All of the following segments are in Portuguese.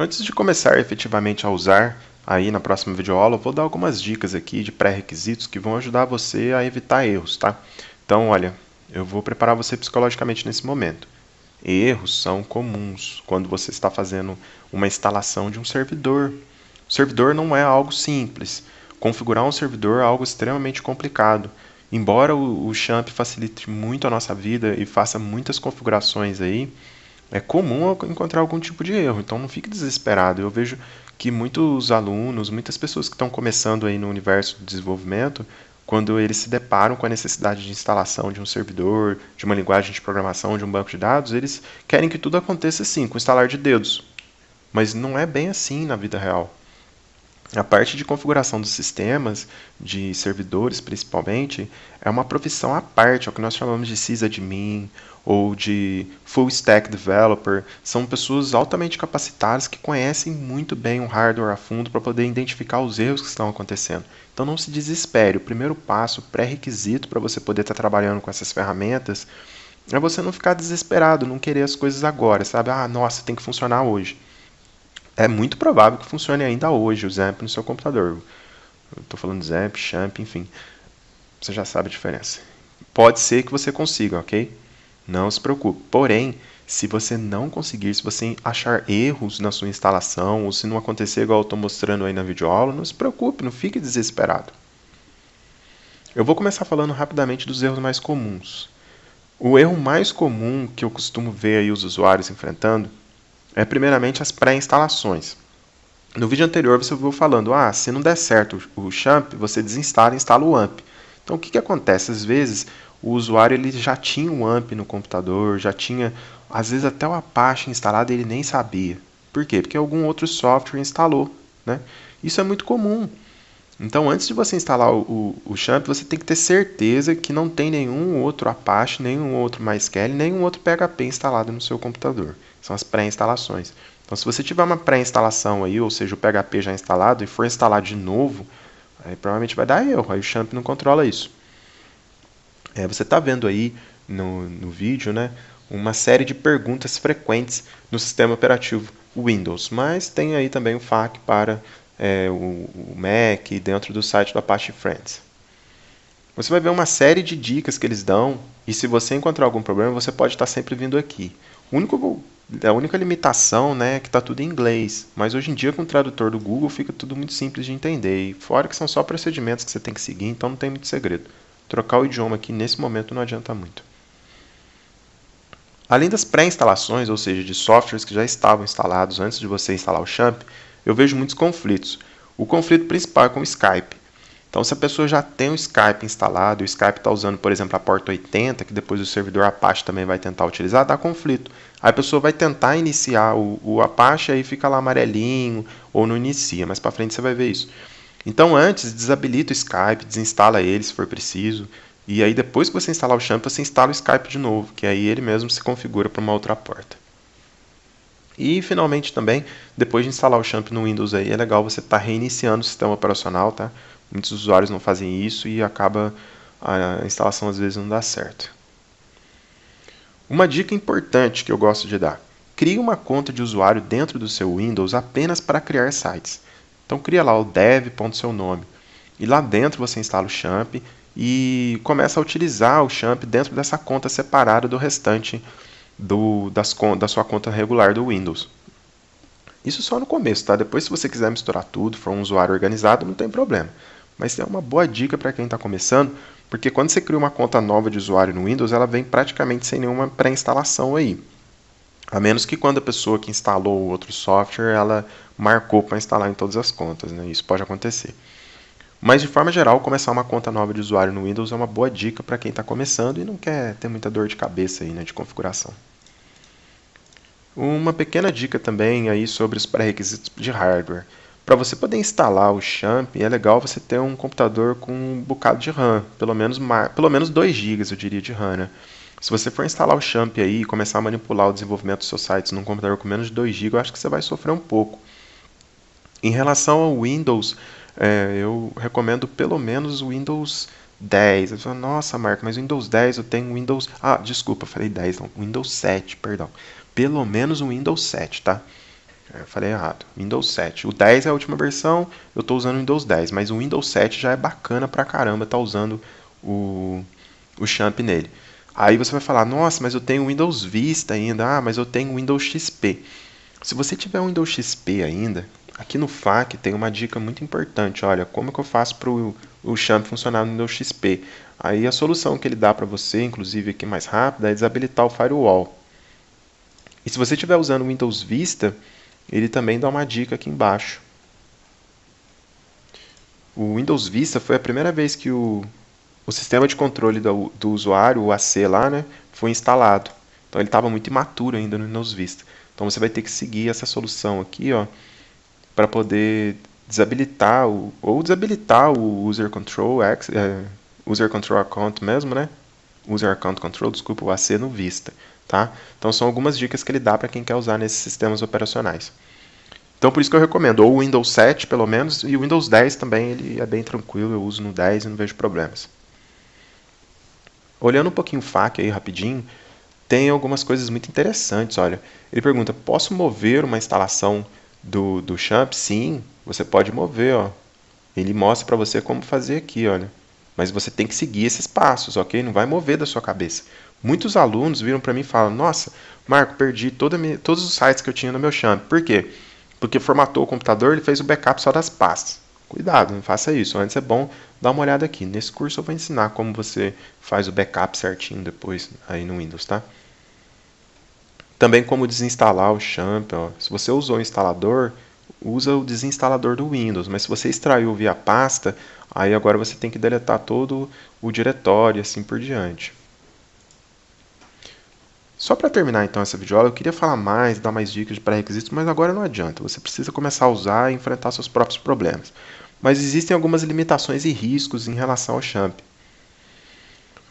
Antes de começar efetivamente a usar aí na próxima videoaula, eu vou dar algumas dicas aqui de pré-requisitos que vão ajudar você a evitar erros, tá? Então, olha, eu vou preparar você psicologicamente nesse momento. Erros são comuns quando você está fazendo uma instalação de um servidor. O servidor não é algo simples. Configurar um servidor é algo extremamente complicado. Embora o XAMPP facilite muito a nossa vida e faça muitas configurações aí, é comum encontrar algum tipo de erro, então não fique desesperado. Eu vejo que muitos alunos, muitas pessoas que estão começando aí no universo do desenvolvimento, quando eles se deparam com a necessidade de instalação de um servidor, de uma linguagem de programação, de um banco de dados, eles querem que tudo aconteça assim, com estalar de dedos. Mas não é bem assim na vida real. A parte de configuração dos sistemas, de servidores principalmente, é uma profissão à parte, é o que nós chamamos de sysadmin ou de full stack developer. São pessoas altamente capacitadas que conhecem muito bem o hardware a fundo para poder identificar os erros que estão acontecendo. Então não se desespere, o primeiro passo, pré-requisito para você poder estar trabalhando com essas ferramentas é você não ficar desesperado, não querer as coisas agora, sabe? Ah, nossa, tem que funcionar hoje. É muito provável que funcione ainda hoje o XAMPP no seu computador. Eu estou falando XAMPP, XAMPP, enfim. Você já sabe a diferença. Pode ser que você consiga, ok? Não se preocupe. Porém, se você não conseguir, se você achar erros na sua instalação, ou se não acontecer igual eu estou mostrando aí na videoaula, não se preocupe, não fique desesperado. Eu vou começar falando rapidamente dos erros mais comuns. O erro mais comum que eu costumo ver aí os usuários enfrentando é primeiramente as pré-instalações. No vídeo anterior você viu falando, se não der certo o XAMPP, você desinstala e instala o AMP. Então o que acontece? Às vezes o usuário ele já tinha o AMP no computador, já tinha, às vezes até o Apache instalado e ele nem sabia. Por quê? Porque algum outro software instalou, né? Isso é muito comum. Então, antes de você instalar o XAMPP, você tem que ter certeza que não tem nenhum outro Apache, nenhum outro MySQL, nenhum outro PHP instalado no seu computador. São as pré-instalações. Então, se você tiver uma pré-instalação aí, ou seja, o PHP já instalado, e for instalar de novo, aí provavelmente vai dar erro, aí o XAMPP não controla isso. Você está vendo aí no vídeo, né, uma série de perguntas frequentes no sistema operativo Windows, mas tem aí também o FAQ para o Mac dentro do site do Apache Friends. Você vai ver uma série de dicas que eles dão e se você encontrar algum problema, você pode estar sempre vindo aqui. A única limitação, né, é que está tudo em inglês, mas hoje em dia com o tradutor do Google fica tudo muito simples de entender. E fora que são só procedimentos que você tem que seguir, então não tem muito segredo. Trocar o idioma aqui nesse momento não adianta muito. Além das pré-instalações, ou seja, de softwares que já estavam instalados antes de você instalar o XAMPP, eu vejo muitos conflitos. O conflito principal é com o Skype. Então, se a pessoa já tem o Skype instalado, o Skype está usando, por exemplo, a porta 80, que depois o servidor Apache também vai tentar utilizar, dá conflito. Aí a pessoa vai tentar iniciar o Apache, aí fica lá amarelinho, ou não inicia, mas para frente você vai ver isso. Então, antes, desabilita o Skype, desinstala ele se for preciso, e aí depois que você instalar o XAMPP, você instala o Skype de novo, que aí ele mesmo se configura para uma outra porta. E finalmente também, depois de instalar o XAMPP no Windows aí, é legal você estar reiniciando o sistema operacional, tá? Muitos usuários não fazem isso e acaba a instalação às vezes não dá certo. Uma dica importante que eu gosto de dar: crie uma conta de usuário dentro do seu Windows apenas para criar sites. Então cria lá o dev.seunome e lá dentro você instala o XAMPP e começa a utilizar o XAMPP dentro dessa conta separada do restante da sua conta regular do Windows. Isso só no começo, tá? Depois, se você quiser misturar tudo, for um usuário organizado, não tem problema. Mas é uma boa dica para quem está começando, porque quando você cria uma conta nova de usuário no Windows, ela vem praticamente sem nenhuma pré-instalação aí. A menos que quando a pessoa que instalou o outro software, ela marcou para instalar em todas as contas, né? Isso pode acontecer. Mas, de forma geral, começar uma conta nova de usuário no Windows é uma boa dica para quem está começando e não quer ter muita dor de cabeça aí, né, de configuração. Uma pequena dica também aí sobre os pré-requisitos de hardware. Para você poder instalar o XAMPP, é legal você ter um computador com um bocado de RAM, pelo menos 2 GB eu diria de RAM. Né? Se você for instalar o XAMPP aí e começar a manipular o desenvolvimento dos seus sites num computador com menos de 2 GB, eu acho que você vai sofrer um pouco. Em relação ao Windows, eu recomendo pelo menos o Windows 10. Eu falo, nossa, Marco, mas o Windows 10 eu tenho Windows... desculpa, falei 10, não. Windows 7, perdão. Pelo menos o Windows 7, tá? Eu falei errado. Windows 7. O 10 é a última versão, eu estou usando o Windows 10, mas o Windows 7 já é bacana pra caramba, tá usando o Champ nele. Aí você vai falar, nossa, mas eu tenho o Windows Vista ainda, mas eu tenho o Windows XP. Se você tiver um Windows XP ainda, aqui no FAQ tem uma dica muito importante. Olha, como que eu faço para o Champ funcionar no Windows XP? Aí a solução que ele dá para você, inclusive aqui mais rápida, é desabilitar o firewall. E se você estiver usando o Windows Vista, ele também dá uma dica aqui embaixo. O Windows Vista foi a primeira vez que o sistema de controle do usuário, o AC lá, né, foi instalado. Então ele estava muito imaturo ainda no Windows Vista. Então você vai ter que seguir essa solução aqui, ó, para poder desabilitar ou desabilitar o User Control Account mesmo, né? User Account Control, desculpa, o AC no Vista, tá? Então são algumas dicas que ele dá para quem quer usar nesses sistemas operacionais. Então por isso que eu recomendo, ou o Windows 7 pelo menos, e o Windows 10 também, ele é bem tranquilo, eu uso no 10 e não vejo problemas. Olhando um pouquinho o FAQ aí rapidinho, tem algumas coisas muito interessantes, olha. Ele pergunta, posso mover uma instalação do Champ? Sim, você pode mover, ó. Ele mostra para você como fazer aqui, olha. Mas você tem que seguir esses passos, ok? Não vai mover da sua cabeça. Muitos alunos viram para mim e falam, nossa, Marco, perdi todos os sites que eu tinha no meu Champ. Por quê? Porque formatou o computador, ele fez o backup só das pastas. Cuidado, não faça isso. Antes é bom dar uma olhada aqui. Nesse curso eu vou ensinar como você faz o backup certinho depois aí no Windows, tá? Também como desinstalar o Champ. Ó. Se você usou o instalador, usa o desinstalador do Windows. Mas se você extraiu via pasta, aí agora você tem que deletar todo o diretório e assim por diante. Só para terminar então essa videoaula, eu queria falar mais, dar mais dicas de pré-requisitos, mas agora não adianta. Você precisa começar a usar e enfrentar seus próprios problemas. Mas existem algumas limitações e riscos em relação ao Champ.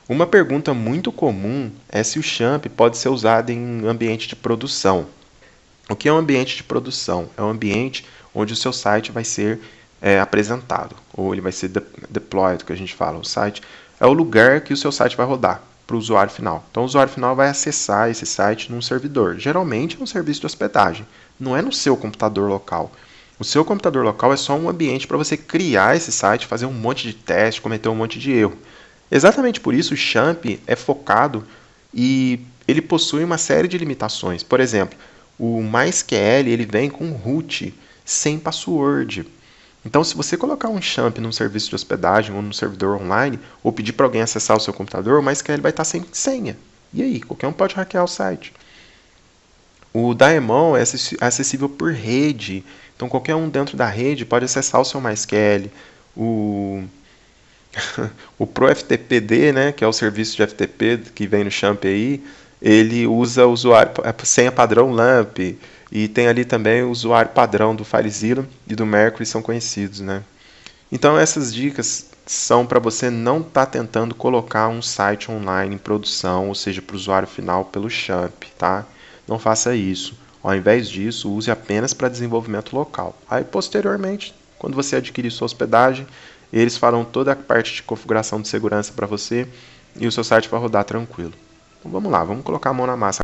Uma pergunta muito comum é se o Champ pode ser usado em ambiente de produção. O que é um ambiente de produção? É um ambiente onde o seu site vai ser apresentado, ou ele vai ser deployed, que a gente fala. O site é o lugar que o seu site vai rodar para o usuário final. Então, o usuário final vai acessar esse site num servidor. Geralmente é um serviço de hospedagem, não é no seu computador local. O seu computador local é só um ambiente para você criar esse site, fazer um monte de teste, cometer um monte de erro. Exatamente por isso o Champ é focado e ele possui uma série de limitações. Por exemplo, o MySQL ele vem com root sem password. Então, se você colocar um Champ num serviço de hospedagem ou num servidor online, ou pedir para alguém acessar o seu computador, o MySQL vai estar sem senha. E aí? Qualquer um pode hackear o site. O Daemon é acessível por rede. Então, qualquer um dentro da rede pode acessar o seu MySQL. O ProFTPD, né, que é o serviço de FTP que vem no Champ aí, ele usa o usuário, senha padrão LAMP, e tem ali também o usuário padrão do FileZilla e do Mercury, são conhecidos, né? Então essas dicas são para você não estar tentando colocar um site online em produção, ou seja, para o usuário final pelo Champ, tá? Não faça isso. Ao invés disso, use apenas para desenvolvimento local. Aí, posteriormente, quando você adquirir sua hospedagem, eles farão toda a parte de configuração de segurança para você e o seu site vai rodar tranquilo. Então vamos lá, vamos colocar a mão na massa.